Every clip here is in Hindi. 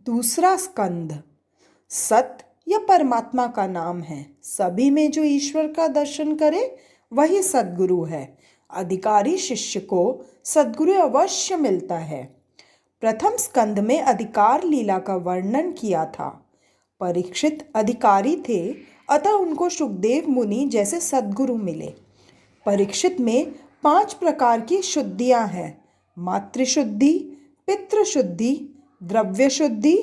दूसरा स्कंद। सत या परमात्मा का नाम है। सभी में जो ईश्वर का दर्शन करे वही सद्गुरु है। अधिकारी शिष्य को सद्गुरु अवश्य मिलता है। प्रथम स्कंद में अधिकार लीला का वर्णन किया था। परीक्षित अधिकारी थे, अतः उनको सुखदेव मुनि जैसे सद्गुरु मिले। परीक्षित में 5 प्रकार की शुद्धियां हैं: मातृशुद्धि, पितृशुद्धि, द्रव्य शुद्धि,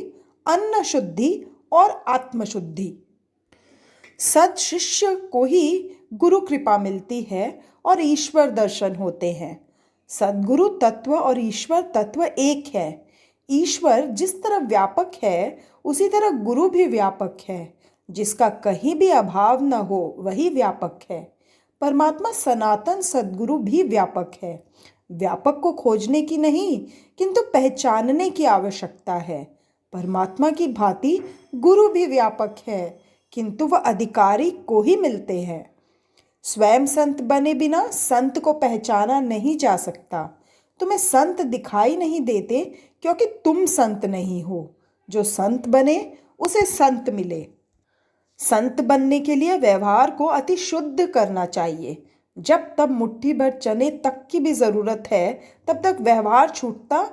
अन्न शुद्धि और आत्मशुद्धि। सत शिष्य को ही गुरु कृपा मिलती है और ईश्वर दर्शन होते हैं। सद्गुरु तत्व और ईश्वर तत्व एक है। ईश्वर जिस तरह व्यापक है उसी तरह गुरु भी व्यापक है। जिसका कहीं भी अभाव न हो वही व्यापक है। परमात्मा सनातन सद्गुरु भी व्यापक है। व्यापक को खोजने की नहीं किंतु पहचानने की आवश्यकता है। परमात्मा की भांति गुरु भी व्यापक है किंतु वह अधिकारी को ही मिलते हैं। स्वयं संत बने बिना संत को पहचाना नहीं जा सकता। तुम्हें संत दिखाई नहीं देते क्योंकि तुम संत नहीं हो। जो संत बने उसे संत मिले। संत बनने के लिए व्यवहार को अति शुद्ध करना चाहिए। जब तब मुट्ठी भर चने तक की भी जरूरत है तब तक व्यवहार छूटता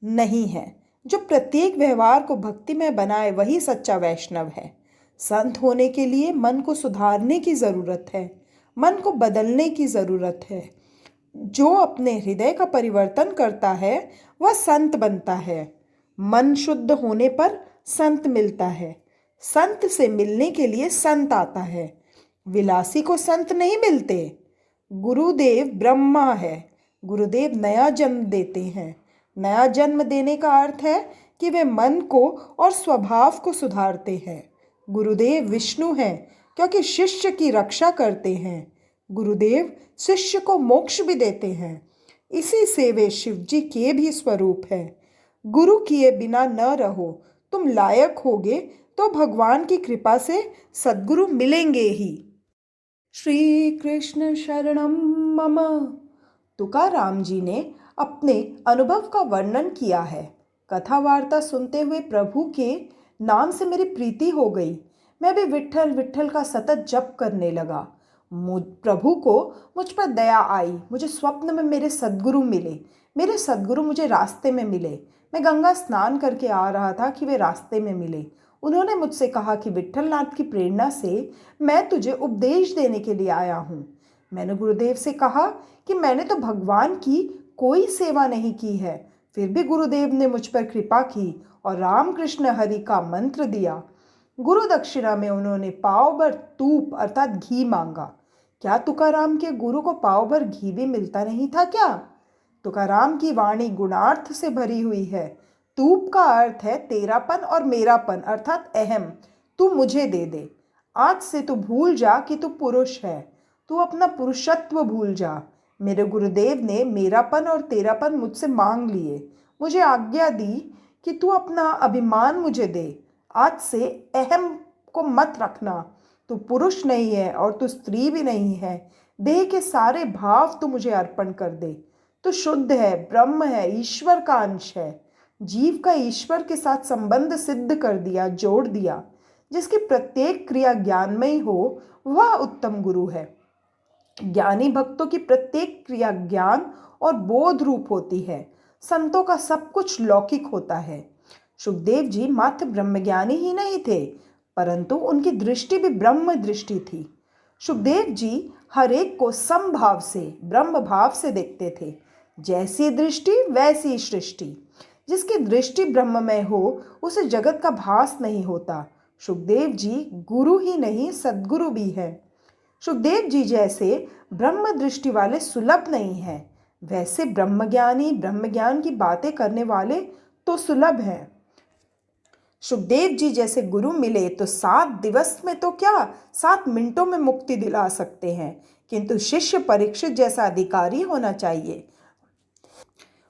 नहीं है। जो प्रत्येक व्यवहार को भक्तिमय बनाए वही सच्चा वैष्णव है। संत होने के लिए मन को सुधारने की जरूरत है। मन को बदलने की जरूरत है। जो अपने हृदय का परिवर्तन करता है वह संत बनता है। मन शुद्ध होने पर संत मिलता है। संत से मिलने के लिए संत आता है। विलासी को संत नहीं मिलते। गुरुदेव ब्रह्मा है। गुरुदेव नया जन्म देते हैं। नया जन्म देने का अर्थ है कि वे मन को और स्वभाव को सुधारते हैं। गुरुदेव विष्णु हैं क्योंकि शिष्य की रक्षा करते हैं। गुरुदेव शिष्य को मोक्ष भी देते हैं। इसी से वे शिव जी के भी स्वरूप हैं। गुरु किए बिना न रहो। तुम लायक होगे तो भगवान की कृपा से सद्गुरु मिलेंगे ही। श्री कृष्ण शरणम मम। तुकाराम जी ने अपने अनुभव का वर्णन किया है। कथा वार्ता सुनते हुए प्रभु के नाम से मेरी प्रीति हो गई। मैं भी विट्ठल विट्ठल का सतत जप करने लगा। प्रभु को मुझ पर दया आई। मुझे स्वप्न में मेरे सद्गुरु मिले। मेरे सद्गुरु मुझे रास्ते में मिले। मैं गंगा स्नान करके आ रहा था कि वे रास्ते में मिले। उन्होंने मुझसे कहा कि विट्ठलनाथ की प्रेरणा से मैं तुझे उपदेश देने के लिए आया हूँ। मैंने गुरुदेव से कहा कि मैंने तो भगवान की कोई सेवा नहीं की है। फिर भी गुरुदेव ने मुझ पर कृपा की और रामकृष्ण हरि का मंत्र दिया। गुरु दक्षिणा में उन्होंने पाव भर तूप अर्थात घी मांगा। क्या तुकाराम के गुरु को पाव भर घी भी मिलता नहीं था क्या? तुकाराम की वाणी गुणार्थ से भरी हुई है। तूप का अर्थ है तेरापन और मेरापन अर्थात अहम। तू मुझे दे दे। आज से तू भूल जा कि तू पुरुष है। तू अपना पुरुषत्व भूल जा। मेरे गुरुदेव ने मेरापन और तेरापन मुझसे मांग लिए। मुझे आज्ञा दी कि तू अपना अभिमान मुझे दे। आज से अहम को मत रखना। तू पुरुष नहीं है और तू स्त्री भी नहीं है। देह के सारे भाव तू मुझे अर्पण कर दे। तू शुद्ध है, ब्रह्म है, ईश्वर का अंश है। जीव का ईश्वर के साथ संबंध सिद्ध कर दिया, जोड़ दिया। जिसकी प्रत्येक क्रिया ज्ञानमयी हो वह उत्तम गुरु है। ज्ञानी भक्तों की प्रत्येक क्रिया ज्ञान और बोध रूप होती है। संतों का सब कुछ लौकिक होता है। सुखदेव जी मात्र ब्रह्मज्ञानी ही नहीं थे परंतु उनकी दृष्टि भी ब्रह्म दृष्टि थी। सुखदेव जी हर एक को समभाव से, ब्रह्म भाव से देखते थे। जैसी दृष्टि वैसी सृष्टि। जिसकी दृष्टि ब्रह्ममय हो उसे जगत का भास नहीं होता। सुखदेव जी गुरु ही नहीं सद्गुरु भी है। सुखदेव जी जैसे ब्रह्म दृष्टि वाले सुलभ नहीं हैं, वैसे ब्रह्मज्ञानी ब्रह्मज्ञान की बातें करने वाले तो सुलभ हैं। सुखदेव जी जैसे गुरु मिले तो 7 दिवस में तो क्या 7 मिनटों में मुक्ति दिला सकते हैं। किंतु शिष्य परीक्षित जैसा अधिकारी होना चाहिए।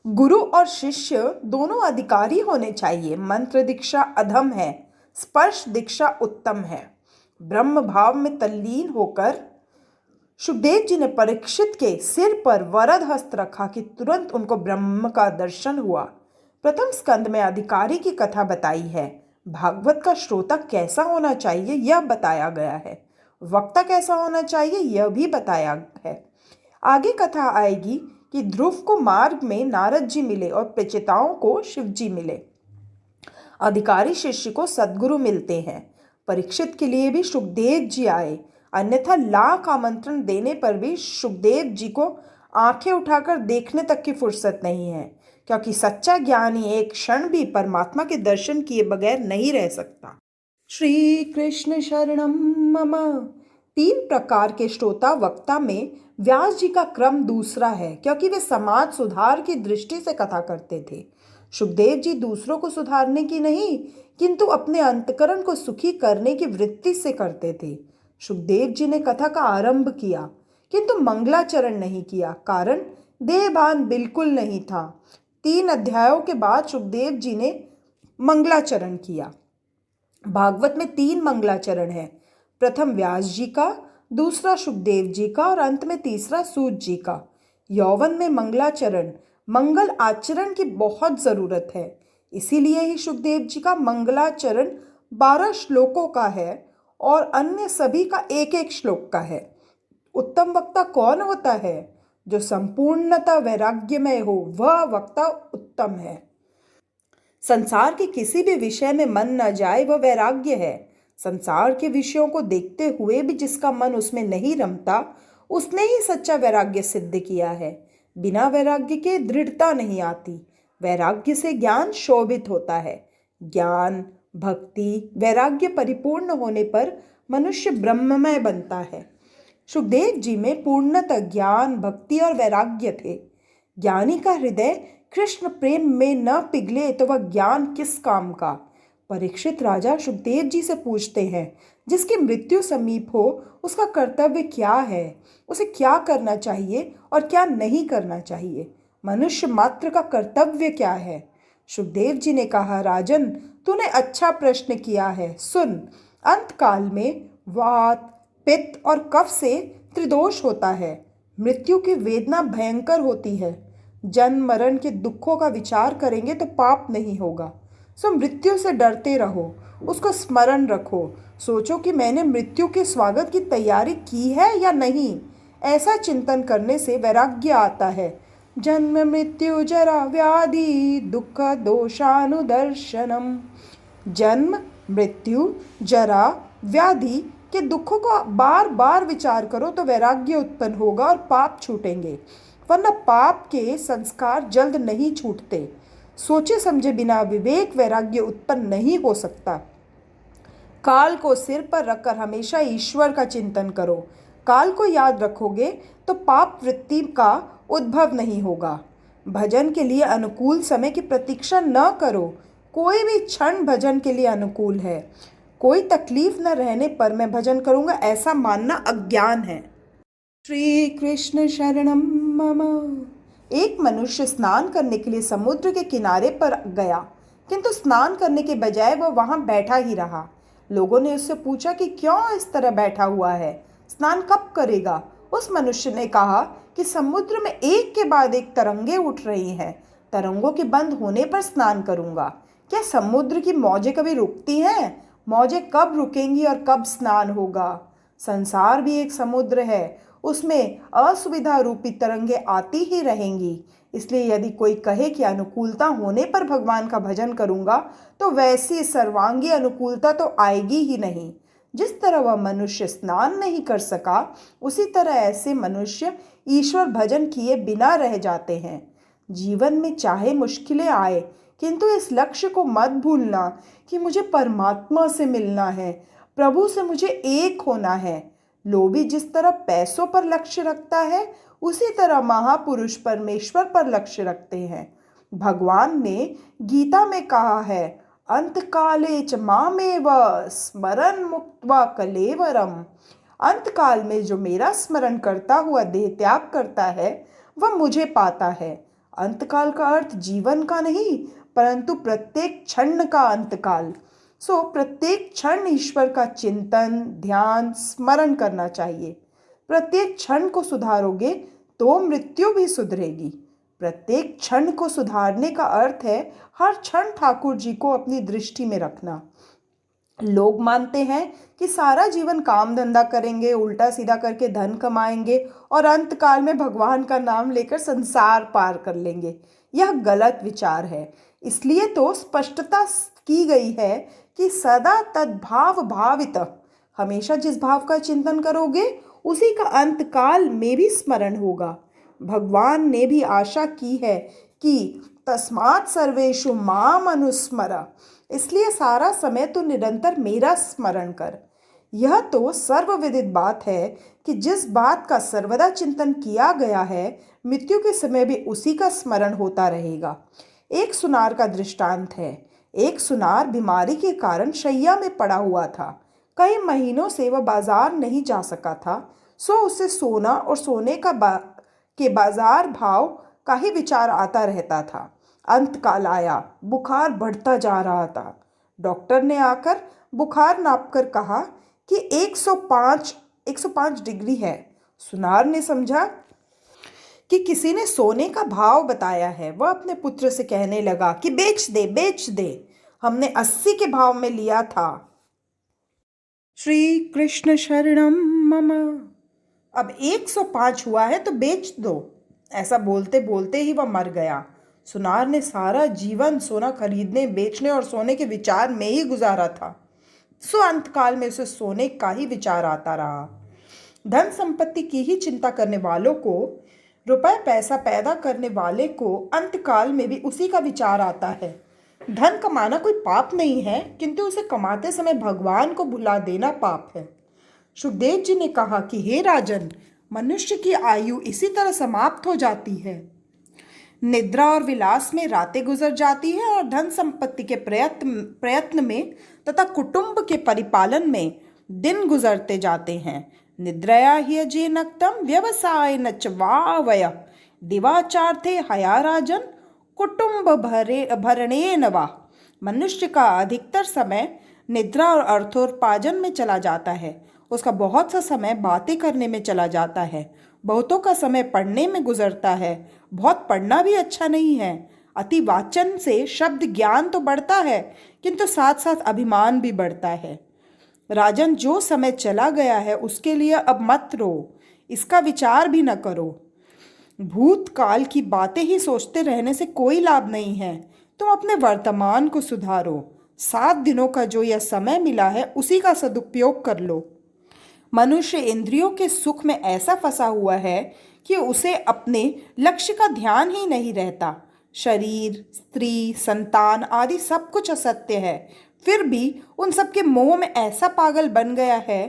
गुरु और शिष्य दोनों अधिकारी होने चाहिए। मंत्र दीक्षा अधम है, स्पर्श दीक्षा उत्तम है। ब्रह्म भाव में तल्लीन होकर सुखदेव जी ने परीक्षित के सिर पर वरद हस्त रखा कि तुरंत उनको ब्रह्म का दर्शन हुआ। प्रथम स्कंद में अधिकारी की कथा बताई है। भागवत का श्रोता कैसा होना चाहिए यह बताया गया है। वक्ता कैसा होना चाहिए यह भी बताया है। आगे कथा आएगी कि ध्रुव को मार्ग में नारद जी मिले और प्रचेताओं को शिव जी मिले। अधिकारी शिष्य को सद्गुरु मिलते हैं। परीक्षित के लिए भी सुखदेव जी आए, अन्यथा लाख आमंत्रण देने पर भी सुखदेव जी को आंखें उठाकर देखने तक की फुर्सत नहीं है, क्योंकि सच्चा ज्ञानी एक क्षण भी परमात्मा के दर्शन किए बगैर नहीं रह सकता। श्री कृष्ण शरणम मम। 3 प्रकार के श्रोता वक्ता में व्यास जी का क्रम दूसरा है, क्योंकि वे समाज सुधार की दृष्टि से कथा करते थे। सुखदेव जी दूसरों को सुधारने की नहीं, किंतु अपने अंतकरण को सुखी करने की वृत्ति से करते थे। सुखदेव जी ने कथा का आरंभ किया, किंतु मंगलाचरण नहीं किया, कारण देहभान बिल्कुल नहीं था। 3 अध्यायों के बाद सुखदेव जी ने मंगलाचरण किया। भागवत में 3 मंगलाचरण है। प्रथम व्यास जी का, दूसरा सुखदेव जी का और अंत में तीसरा सूत जी का। यौवन में मंगलाचरण, मंगल आचरण की बहुत जरूरत है, इसीलिए ही सुखदेव जी का मंगलाचरण 12 श्लोकों का है और अन्य सभी का 1-1 श्लोक का है। उत्तम वक्ता कौन होता है? जो संपूर्णतः वैराग्यमय हो, वह वक्ता उत्तम है। संसार के किसी भी विषय में मन न जाए वह वैराग्य है। संसार के विषयों को देखते हुए भी जिसका मन उसमें नहीं रमता, उसने ही सच्चा वैराग्य सिद्ध किया है। बिना वैराग्य के दृढ़ता नहीं आती। वैराग्य से ज्ञान शोभित होता है। ज्ञान, भक्ति, वैराग्य परिपूर्ण होने पर मनुष्य ब्रह्ममय बनता है। सुखदेव जी में पूर्णतः ज्ञान, भक्ति और वैराग्य थे। ज्ञानी का हृदय कृष्ण प्रेम में न पिघले तो वह ज्ञान किस काम का। परीक्षित राजा सुखदेव जी से पूछते हैं, जिसकी मृत्यु समीप हो उसका कर्तव्य क्या है, उसे क्या करना चाहिए और क्या नहीं करना चाहिए, मनुष्य मात्र का कर्तव्य क्या है। सुखदेव जी ने कहा, राजन तूने अच्छा प्रश्न किया है। सुन, अंतकाल में वात, पित्त और कफ से त्रिदोष होता है। मृत्यु की वेदना भयंकर होती है। जन्म मरण के दुखों का विचार करेंगे तो पाप नहीं होगा। सो मृत्यु से डरते रहो, उसको स्मरण रखो। सोचो कि मैंने मृत्यु के स्वागत की तैयारी की है या नहीं। ऐसा चिंतन करने से वैराग्य आता है। जन्म मृत्यु जरा व्याधि दुख दोषानुदर्शनम। जन्म, मृत्यु, जरा, व्याधि के दुखों को बार बार विचार करो तो वैराग्य उत्पन्न होगा और पाप छूटेंगे, वरना पाप के संस्कार जल्द नहीं छूटते। सोचे समझे बिना विवेक वैराग्य उत्पन्न नहीं हो सकता। काल को सिर पर रखकर हमेशा ईश्वर का चिंतन करो। काल को याद रखोगे तो पाप वृत्ति का उद्भव नहीं होगा। भजन के लिए अनुकूल समय की प्रतीक्षा न करो। कोई भी क्षण भजन के लिए अनुकूल है। कोई तकलीफ न रहने पर मैं भजन करूंगा ऐसा मानना अज्ञान है। श्री कृष्ण शरणम मम। एक मनुष्य स्नान करने के लिए समुद्र के किनारे पर गया, किंतु स्नान करने के बजाय वह वहां बैठा ही रहा। लोगों ने उससे पूछा कि क्यों इस तरह बैठा हुआ है, स्नान कब करेगा। उस मनुष्य ने कहा कि समुद्र में एक के बाद एक तरंगे उठ रही हैं, तरंगों के बंद होने पर स्नान करूंगा। क्या समुद्र की मौजें कभी रुकती हैं? मौजें कब रुकेंगी और कब स्नान होगा? संसार भी एक समुद्र है, उसमें असुविधा रूपी तरंगे आती ही रहेंगी। इसलिए यदि कोई कहे कि अनुकूलता होने पर भगवान का भजन करूंगा, तो वैसी सर्वांगी अनुकूलता तो आएगी ही नहीं। जिस तरह वह मनुष्य स्नान नहीं कर सका, उसी तरह ऐसे मनुष्य ईश्वर भजन किए बिना रह जाते हैं। जीवन में चाहे मुश्किलें आए, किंतु इस लक्ष्य को मत भूलना कि मुझे परमात्मा से मिलना है, प्रभु से मुझे एक होना है। लोभी जिस तरह पैसों पर लक्ष्य रखता है, उसी तरह महापुरुष परमेश्वर पर लक्ष्य रखते हैं। भगवान ने गीता में कहा है, अंतकाले च मामेव स्मरन् मुक्त्वा कलेवरम। अंतकाल में जो मेरा स्मरण करता हुआ देह त्याग करता है, वह मुझे पाता है। अंतकाल का अर्थ जीवन का नहीं, परंतु प्रत्येक क्षण का अंतकाल। सो प्रत्येक क्षण ईश्वर का चिंतन, ध्यान, स्मरण करना चाहिए। प्रत्येक क्षण को सुधारोगे तो मृत्यु भी सुधरेगी। प्रत्येक क्षण को सुधारने का अर्थ है हर क्षण ठाकुर जी को अपनी दृष्टि में रखना। लोग मानते हैं कि सारा जीवन काम धंधा करेंगे, उल्टा सीधा करके धन कमाएंगे और अंत काल में भगवान का नाम लेकर संसार पार कर लेंगे। यह गलत विचार है। इसलिए तो स्पष्टता की गई है कि सदा तद्भाव भावित, हमेशा जिस भाव का चिंतन करोगे उसी का अंत काल में भी स्मरण होगा। भगवान ने भी आशा की है कि तस्मात् सर्वेषु माम अनुस्मर, इसलिए सारा समय तो निरंतर मेरा स्मरण कर। यह तो सर्वविदित बात है कि जिस बात का सर्वदा चिंतन किया गया है, मृत्यु के समय भी उसी का स्मरण होता रहेगा। एक सुनार का दृष्टांत है। एक सुनार बीमारी के कारण शैया में पड़ा हुआ था। कई महीनों से वह बाजार नहीं जा सका था, सो उसे सोना और सोने के बाजार भाव का ही विचार आता रहता था। अंतकाल आया, बुखार बढ़ता जा रहा था। डॉक्टर ने आकर बुखार नापकर कहा कि 105 डिग्री है। सुनार ने समझा कि किसी ने सोने का भाव बताया है। वह अपने पुत्र से कहने लगा कि बेच दे, हमने 80 के भाव में लिया था। श्री कृष्ण शरणम मम। अब 105 हुआ है तो बेच दो। ऐसा बोलते बोलते ही वह मर गया। सुनार ने सारा जीवन सोना खरीदने, बेचने और सोने के विचार में ही गुजारा था, सो अंतकाल में उसे सोने का ही विचार आता रहा। धन संपत्ति की ही चिंता करने वालों को, रुपए पैसा पैदा करने वाले को अंतकाल में भी उसी का विचार आता है। धन कमाना कोई पाप नहीं है, किंतु उसे कमाते समय भगवान को भुला देना पाप है। सुखदेव जी ने कहा कि हे राजन, मनुष्य की आयु इसी तरह समाप्त हो जाती है। निद्रा और विलास में रातें गुजर जाती है और धन संपत्ति के प्रयत्न में तथा कुटुंब के परिपालन में दिन गुजरते जाते हैं। निद्रया ही अजे नक्तम व्यवसाय न च वावय दिवाचार्थे हया राजन कुटुंब भरणे नवा। मनुष्य का अधिकतर समय निद्रा और अर्थोपार्जन में चला जाता है। उसका बहुत सा समय बातें करने में चला जाता है। बहुतों का समय पढ़ने में गुजरता है। बहुत पढ़ना भी अच्छा नहीं है। अति वाचन से शब्द ज्ञान तो बढ़ता है, किंतु साथ साथ अभिमान भी बढ़ता है। राजन, जो समय चला गया है उसके लिए अब मत रो, इसका विचार भी न करो। भूतकाल की बातें ही सोचते रहने से कोई लाभ नहीं है। तुम अपने वर्तमान को सुधारो। 7 दिनों का जो यह समय मिला है उसी का सदुपयोग कर लो। मनुष्य इंद्रियों के सुख में ऐसा फंसा हुआ है कि उसे अपने लक्ष्य का ध्यान ही नहीं रहता। शरीर, स्त्री, संतान आदि सब कुछ असत्य है, फिर भी उन सब के मोह में ऐसा पागल बन गया है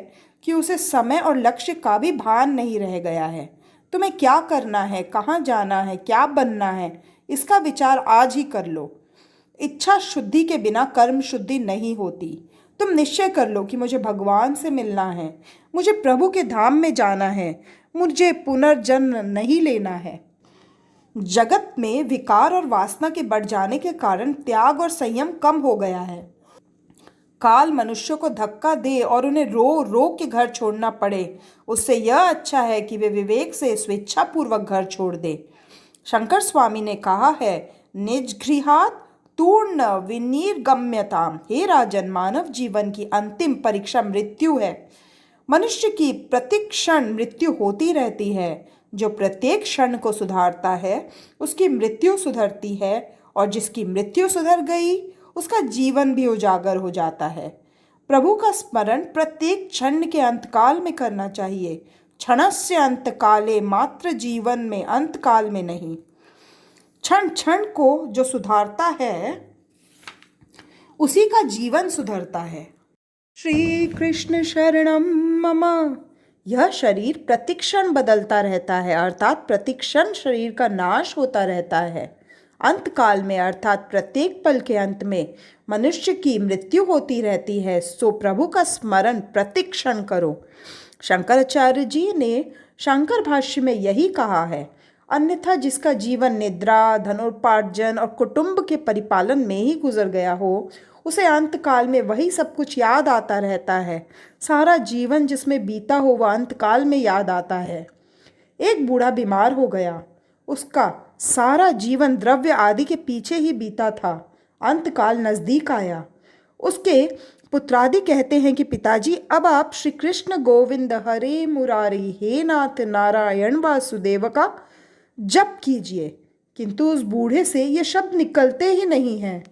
कि उसे समय और लक्ष्य का भी भान नहीं रह गया है। तुम्हें क्या करना है, कहाँ जाना है, क्या बनना है, इसका विचार आज ही कर लो। इच्छा शुद्धि के बिना कर्म शुद्धि नहीं होती। तुम निश्चय कर लो कि मुझे भगवान से मिलना है, मुझे प्रभु के धाम में जाना है, मुझे पुनर्जन्म नहीं लेना है। जगत में विकार और वासना के बढ़ जाने के कारण त्याग और संयम कम हो गया है। काल मनुष्यों को धक्का दे और उन्हें रो रो के घर छोड़ना पड़े, उससे यह अच्छा है कि वे विवेक से स्वेच्छापूर्वक घर छोड़ दे। शंकर स्वामी ने कहा है, निज गृहात् तूर्ण विनिर्गम्यताम। हे राजन, मानव जीवन की अंतिम परीक्षा मृत्यु है। मनुष्य की प्रतिक्षण मृत्यु होती रहती है। जो प्रत्येक क्षण को सुधारता है उसकी मृत्यु सुधरती है, और जिसकी मृत्यु सुधर गई उसका जीवन भी उजागर हो जाता है। प्रभु का स्मरण प्रत्येक क्षण के अंतकाल में करना चाहिए। क्षणस्य अंतकाले मात्र, जीवन में अंतकाल में नहीं। क्षण क्षण को जो सुधारता है उसी का जीवन सुधरता है। श्री कृष्ण शरणम मम। यह शरीर प्रतिक्षण बदलता रहता है, अर्थात प्रतिक्षण शरीर का नाश होता रहता है। अंतकाल में अर्थात प्रत्येक पल के अंत में मनुष्य की मृत्यु होती रहती है, सो प्रभु का स्मरण प्रतिक्षण करो। शंकराचार्य जी ने शंकर भाष्य में यही कहा है। अन्यथा जिसका जीवन निद्रा, धनोपार्जन और कुटुंब के परिपालन में ही गुजर गया हो, उसे अंतकाल में वही सब कुछ याद आता रहता है। सारा जीवन जिसमें बीता हो वह अंतकाल में याद आता है। एक बूढ़ा बीमार हो गया। उसका सारा जीवन द्रव्य आदि के पीछे ही बीता था। अंतकाल नजदीक आया। उसके पुत्रादि कहते हैं कि पिताजी, अब आप श्री कृष्ण गोविंद हरे मुरारी हे नाथ नारायण वासुदेव का जप कीजिए। किंतु उस बूढ़े से ये शब्द निकलते ही नहीं हैं।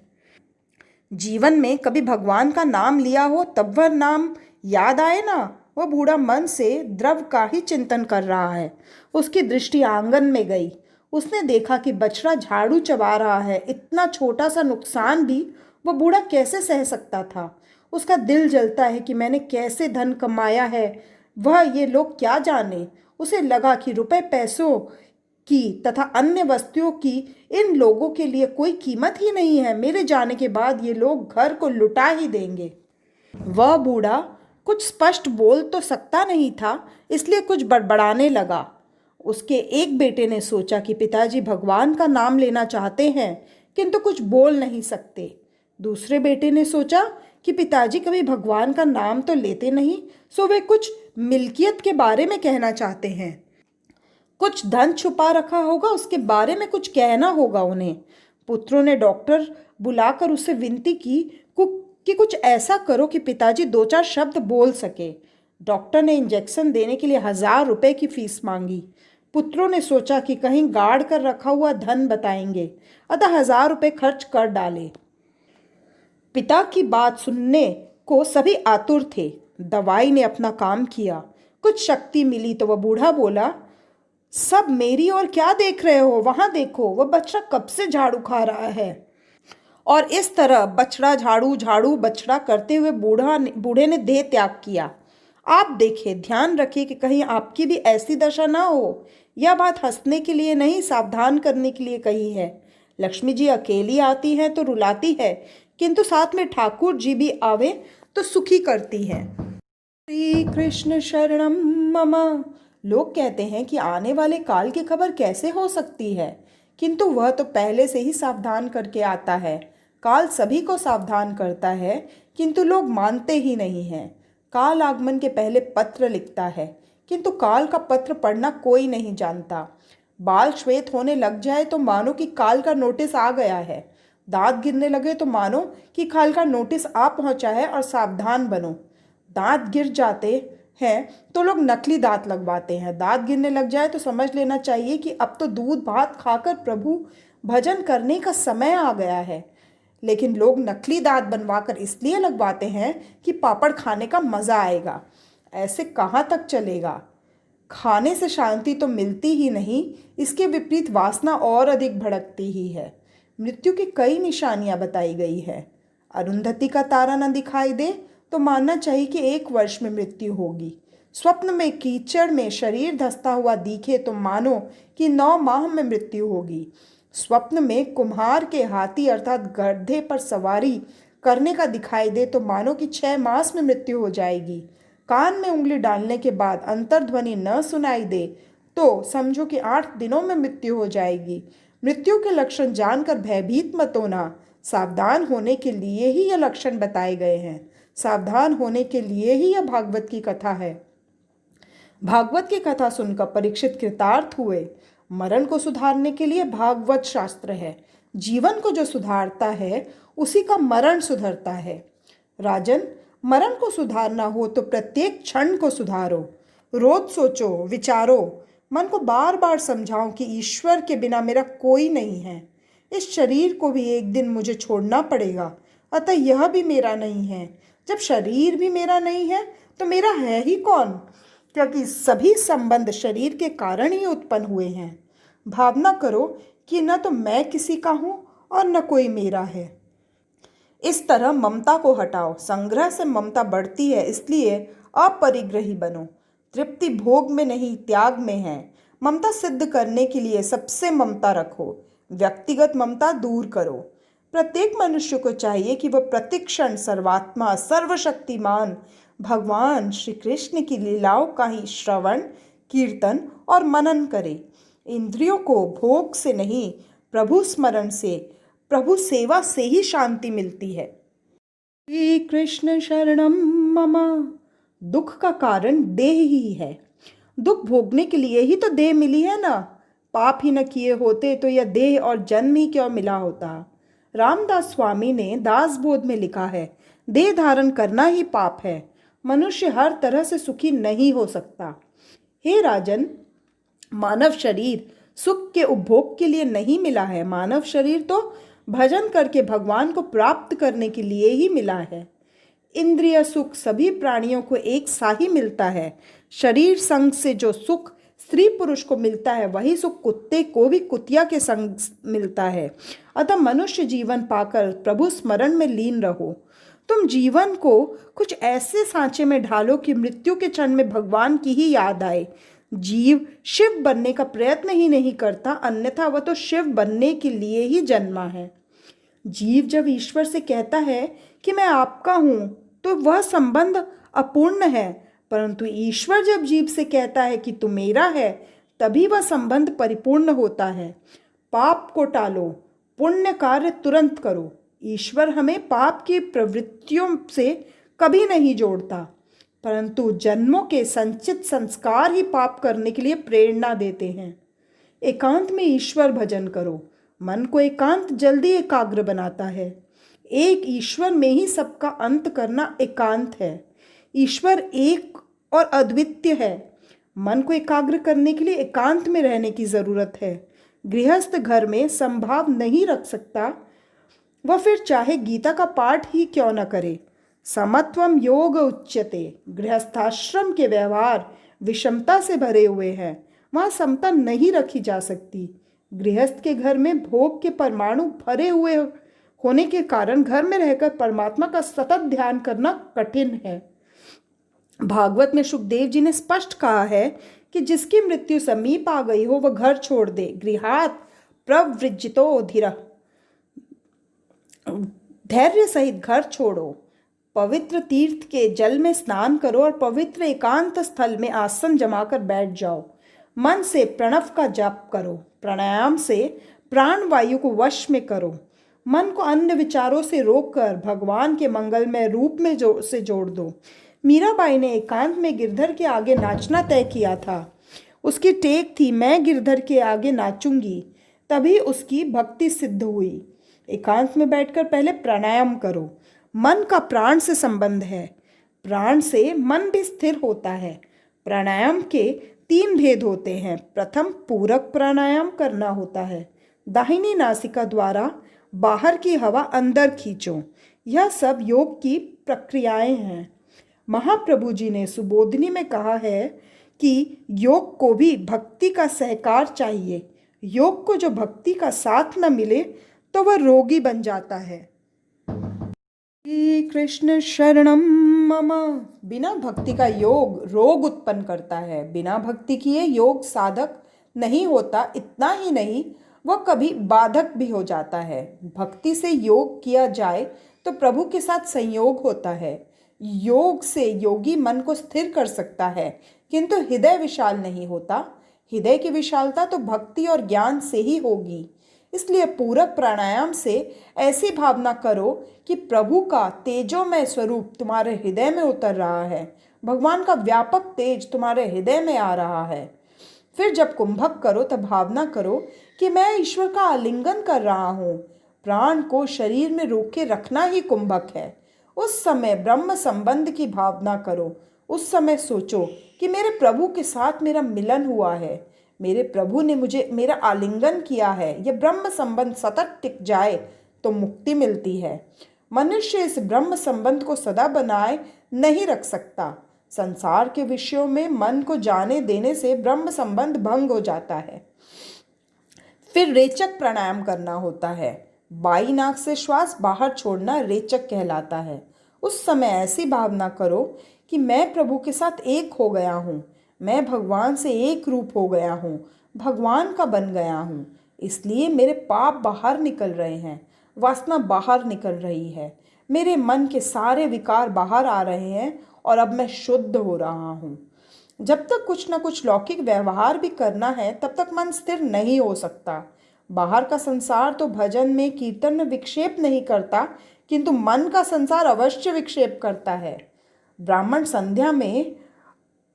जीवन में कभी भगवान का नाम लिया हो तब वह नाम याद आए ना, वह बूढ़ा मन से द्रव का ही चिंतन कर रहा है। उसकी दृष्टि आंगन में गई। उसने देखा कि बछड़ा झाड़ू चबा रहा है। इतना छोटा सा नुकसान भी वह बूढ़ा कैसे सह सकता था। उसका दिल जलता है कि मैंने कैसे धन कमाया है, वह ये लोग क्या जाने। उसे लगा कि रुपए पैसों की तथा अन्य वस्तुओं की इन लोगों के लिए कोई कीमत ही नहीं है। मेरे जाने के बाद ये लोग घर को लुटा ही देंगे। वह बूढ़ा कुछ स्पष्ट बोल तो सकता नहीं था, इसलिए कुछ बड़बड़ाने लगा। उसके एक बेटे ने सोचा कि पिताजी भगवान का नाम लेना चाहते हैं किंतु कुछ बोल नहीं सकते। दूसरे बेटे ने सोचा कि पिताजी कभी भगवान का नाम तो लेते नहीं, सो वे कुछ मिल्कियत के बारे में कहना चाहते हैं। कुछ धन छुपा रखा होगा, उसके बारे में कुछ कहना होगा उन्हें। पुत्रों ने डॉक्टर बुलाकर उससे विनती की कि कुछ ऐसा करो कि पिताजी दो चार शब्द बोल सके। डॉक्टर ने इंजेक्शन देने के लिए 1000 रुपए की फीस मांगी। पुत्रों ने सोचा कि कहीं गाड़ कर रखा हुआ धन बताएंगे, अतः 1000 रुपए खर्च कर डाले। पिता की बात सुनने को सभी आतुर थे। दवाई ने अपना काम किया, कुछ शक्ति मिली तो वह बूढ़ा बोला, सब मेरी ओर क्या देख रहे हो, वहां देखो, वह बछड़ा कब से झाड़ू खा रहा है। और इस तरह बछड़ा झाड़ू झाड़ू बछड़ा करते हुए बूढ़े ने देह त्याग किया। आप देखिए, ध्यान रखिए कि कहीं आपकी भी ऐसी दशा ना हो। यह बात हंसने के लिए नहीं, सावधान करने के लिए कही है। लक्ष्मी जी अकेली आती हैं तो रुलाती है, किंतु साथ में ठाकुर जी भी आवे तो सुखी करती है। श्री कृष्ण शरणम मम। लोग कहते हैं कि आने वाले काल की खबर कैसे हो सकती है, किंतु वह तो पहले से ही सावधान करके आता है। काल सभी को सावधान करता है, किंतु लोग मानते ही नहीं हैं। काल आगमन के पहले पत्र लिखता है, किंतु काल का पत्र पढ़ना कोई नहीं जानता। बाल श्वेत होने लग जाए तो मानो कि काल का नोटिस आ गया है। दांत गिरने लगे तो मानो कि काल का नोटिस आ पहुंचा है और सावधान बनो। दांत गिर जाते हैं तो लोग नकली दांत लगवाते हैं। दांत गिरने लग जाए तो समझ लेना चाहिए कि अब तो दूध भात खाकर प्रभु भजन करने का समय आ गया है। लेकिन लोग नकली दांत बनवाकर इसलिए लगवाते हैं कि पापड़ खाने का मज़ा आएगा। ऐसे कहाँ तक चलेगा। खाने से शांति तो मिलती ही नहीं, इसके विपरीत वासना और अधिक भड़कती ही है। मृत्यु की कई निशानियां बताई गई है। अरुंधति का तारा न दिखाई दे तो मानना चाहिए कि 1 वर्ष में मृत्यु होगी। स्वप्न में कीचड़ में शरीर धंसता हुआ दिखे तो मानो कि 9 माह में मृत्यु होगी। स्वप्न में कुम्हार के हाथी अर्थात गधे पर सवारी करने का दिखाई दे तो मानो कि 6 मास में मृत्यु हो जाएगी। कान में उंगली डालने के बाद अंतर्ध्वनि न सुनाई दे तो समझो कि 8 दिनों में मृत्यु हो जाएगी। मृत्यु के लक्षण जानकर भयभीत मत होना। सावधान होने के लिए ही यह लक्षण बताए गए हैं। सावधान होने के लिए ही यह भागवत की कथा है। भागवत की कथा सुनकर परीक्षित कृतार्थ हुए। मरण को सुधारने के लिए भागवत शास्त्र है। जीवन को जो सुधारता है उसी का मरण सुधरता है। राजन, मरण को सुधारना हो तो प्रत्येक क्षण को सुधारो। रोज सोचो, विचारो, मन को बार बार समझाओ कि ईश्वर के बिना मेरा कोई नहीं है। इस शरीर को भी एक दिन मुझे छोड़ना पड़ेगा, अतः यह भी मेरा नहीं है। जब शरीर भी मेरा नहीं है तो मेरा है ही कौन, क्योंकि सभी संबंध शरीर के कारण ही उत्पन्न हुए हैं। भावना करो कि न तो मैं किसी का हूँ और न कोई मेरा है। इस तरह ममता को हटाओ। संग्रह से ममता बढ़ती है, इसलिए अपरिग्रही बनो। तृप्ति भोग में नहीं, त्याग में है। ममता सिद्ध करने के लिए सबसे ममता रखो। व्यक्तिगत ममता दूर करो। प्रत्येक मनुष्य को चाहिए कि वह प्रतिक्षण सर्वात्मा सर्वशक्तिमान भगवान श्री कृष्ण की लीलाओं का ही श्रवण, कीर्तन और मनन करे। इंद्रियों को भोग से नहीं, प्रभु स्मरण से, प्रभु सेवा से ही शांति मिलती है। श्री कृष्ण शरणम मम। दुख का कारण देह ही है। दुख भोगने के लिए ही तो देह मिली है ना। पाप ही न किए होते तो यह देह और जन्म ही क्यों मिला होता। रामदास स्वामी ने दासबोध में लिखा है, देह धारण करना ही पाप है। मनुष्य हर तरह से सुखी नहीं हो सकता। हे राजन, मानव शरीर सुख के उपभोग के लिए नहीं मिला है। मानव शरीर तो भजन करके भगवान को प्राप्त करने के लिए ही मिला है। इंद्रिय सुख सभी प्राणियों को एक सा ही मिलता है। शरीर संग से जो सुख स्त्री पुरुष को मिलता है, वही सुख कुत्ते को भी कुतिया के संग मिलता है। अतः मनुष्य जीवन पाकर प्रभु स्मरण में लीन रहो। तुम जीवन को कुछ ऐसे सांचे में ढालो कि मृत्यु के क्षण में भगवान की ही याद आए। जीव शिव बनने का प्रयत्न ही नहीं करता, अन्यथा वह तो शिव बनने के लिए ही जन्मा है। जीव जब ईश्वर से कहता है कि मैं आपका हूं, तो वह संबंध अपूर्ण है, परंतु ईश्वर जब जीव से कहता है कि तू मेरा है, तभी वह संबंध परिपूर्ण होता है। पाप को टालो, पुण्य कार्य तुरंत करो। ईश्वर हमें पाप की प्रवृत्तियों से कभी नहीं जोड़ता, परंतु जन्मों के संचित संस्कार ही पाप करने के लिए प्रेरणा देते हैं। एकांत में ईश्वर भजन करो। मन को एकांत जल्दी एकाग्र बनाता है। एक ईश्वर में ही सबका अंत करना एकांत है। ईश्वर एक और अद्वितीय है। मन को एकाग्र करने के लिए एकांत में रहने की जरूरत है। गृहस्थ घर में संभाव नहीं रख सकता, वह फिर चाहे गीता का पाठ ही क्यों न करे। समत्वम योग उच्यते। गृहस्थाश्रम के व्यवहार विषमता से भरे हुए हैं, वहाँ समता नहीं रखी जा सकती। गृहस्थ के घर में भोग के परमाणु भरे हुए होने के कारण घर में रहकर परमात्मा का सतत ध्यान करना कठिन है। भागवत में सुखदेव जी ने स्पष्ट कहा है कि जिसकी मृत्यु समीप आ गई हो वह घर छोड़ दे। गृहात प्रवृज्जितो धीरः, धैर्य सहित घर छोड़ो। पवित्र तीर्थ के जल में स्नान करो और पवित्र एकांत स्थल में आसन जमाकर बैठ जाओ। मन से प्रणव का जाप करो। प्राणायाम से प्राण वायु को वश में करो। मन को अन्य विचारों से रोककर भगवान के मंगलमय रूप में से जोड़ दो। मीराबाई ने एकांत में गिरधर के आगे नाचना तय किया था। उसकी टेक थी, मैं गिरधर के आगे नाचूंगी, तभी उसकी भक्ति सिद्ध हुई। एकांत में बैठकर पहले प्राणायाम करो। मन का प्राण से संबंध है, प्राण से मन भी स्थिर होता है। प्राणायाम के 3 भेद होते हैं। प्रथम पूरक प्राणायाम करना होता है। दाहिनी नासिका द्वारा बाहर की हवा अंदर खींचो। यह सब योग की प्रक्रियाएं हैं। महाप्रभु जी ने सुबोधिनी में कहा है कि योग को भी भक्ति का सहकार चाहिए। योग को जो भक्ति का साथ न मिले तो वह रोगी बन जाता है। श्री कृष्ण शरणम मम। बिना भक्ति का योग रोग उत्पन्न करता है। बिना भक्ति किए योग साधक नहीं होता। इतना ही नहीं, वह कभी बाधक भी हो जाता है। भक्ति से योग किया जाए तो प्रभु के साथ संयोग होता है। योग से योगी मन को स्थिर कर सकता है, किंतु हृदय विशाल नहीं होता। हृदय की विशालता तो भक्ति और ज्ञान से ही होगी। इसलिए पूरक प्राणायाम से ऐसी भावना करो कि प्रभु का तेजोमय स्वरूप तुम्हारे हृदय में उतर रहा है। भगवान का व्यापक तेज तुम्हारे हृदय में आ रहा है। फिर जब कुंभक करो तब भावना करो कि मैं ईश्वर का आलिंगन कर रहा हूँ। प्राण को शरीर में रोके रखना ही कुंभक है। उस समय ब्रह्म संबंध की भावना करो। उस समय सोचो कि मेरे प्रभु के साथ मेरा मिलन हुआ है, मेरे प्रभु ने मुझे मेरा आलिंगन किया है। यह ब्रह्म संबंध सतत टिक जाए तो मुक्ति मिलती है। मनुष्य इस ब्रह्म संबंध को सदा बनाए नहीं रख सकता। संसार के विषयों में मन को जाने देने से ब्रह्म संबंध भंग हो जाता है। फिर रेचक प्राणायाम करना होता है। बाई नाक से श्वास बाहर छोड़ना रेचक कहलाता है। उस समय ऐसी भावना करो कि मैं प्रभु के साथ एक हो गया हूँ, मैं भगवान से एक रूप हो गया हूँ, भगवान का बन गया हूँ। इसलिए मेरे पाप बाहर निकल रहे हैं, वासना बाहर निकल रही है, मेरे मन के सारे विकार बाहर आ रहे हैं और अब मैं शुद्ध हो रहा हूँ। जब तक कुछ न कुछ लौकिक व्यवहार भी करना है, तब तक मन स्थिर नहीं हो सकता। बाहर का संसार तो भजन में कीर्तन में विक्षेप नहीं करता, किंतु मन का संसार अवश्य विक्षेप करता है। ब्राह्मण संध्या में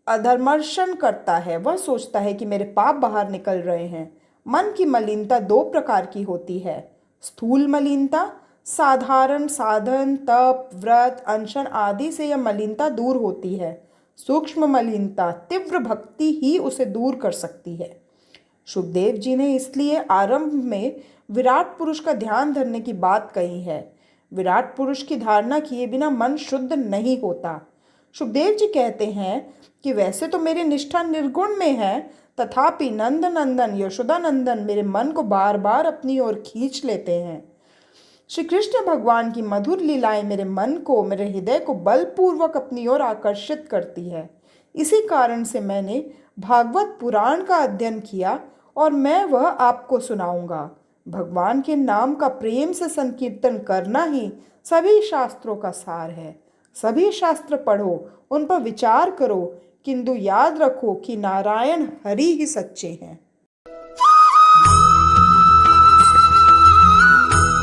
अधर्मर्शन करता है। वह सोचता है कि मेरे पाप बाहर निकल रहे हैं। मन की मलिनता दो प्रकार की होती है। स्थूल मलिनता, साधारण साधन, तप, व्रत, अनशन आदि से यह मलिनता दूर होती है। सूक्ष्म मलिनता तीव्र भक्ति ही उसे दूर कर सकती है। सुखदेव जी ने इसलिए आरंभ में विराट पुरुष का ध्यान धरने की बात कही है। विराट पुरुष की धारणा किए बिना मन शुद्ध नहीं होता। सुखदेव जी कहते हैं कि वैसे तो मेरी निष्ठा निर्गुण में है, तथापि नंद नंदन यशोदा नंदन मेरे मन को बार बार अपनी ओर खींच लेते हैं। श्री कृष्ण भगवान की मधुर लीलाएं मेरे मन को, मेरे हृदय को बलपूर्वक अपनी ओर आकर्षित करती है। इसी कारण से मैंने भागवत पुराण का अध्ययन किया और मैं वह आपको सुनाऊंगा। भगवान के नाम का प्रेम से संकीर्तन करना ही सभी शास्त्रों का सार है। सभी शास्त्र पढ़ो, उन पर विचार करो, किंतु याद रखो कि नारायण हरि ही सच्चे हैं।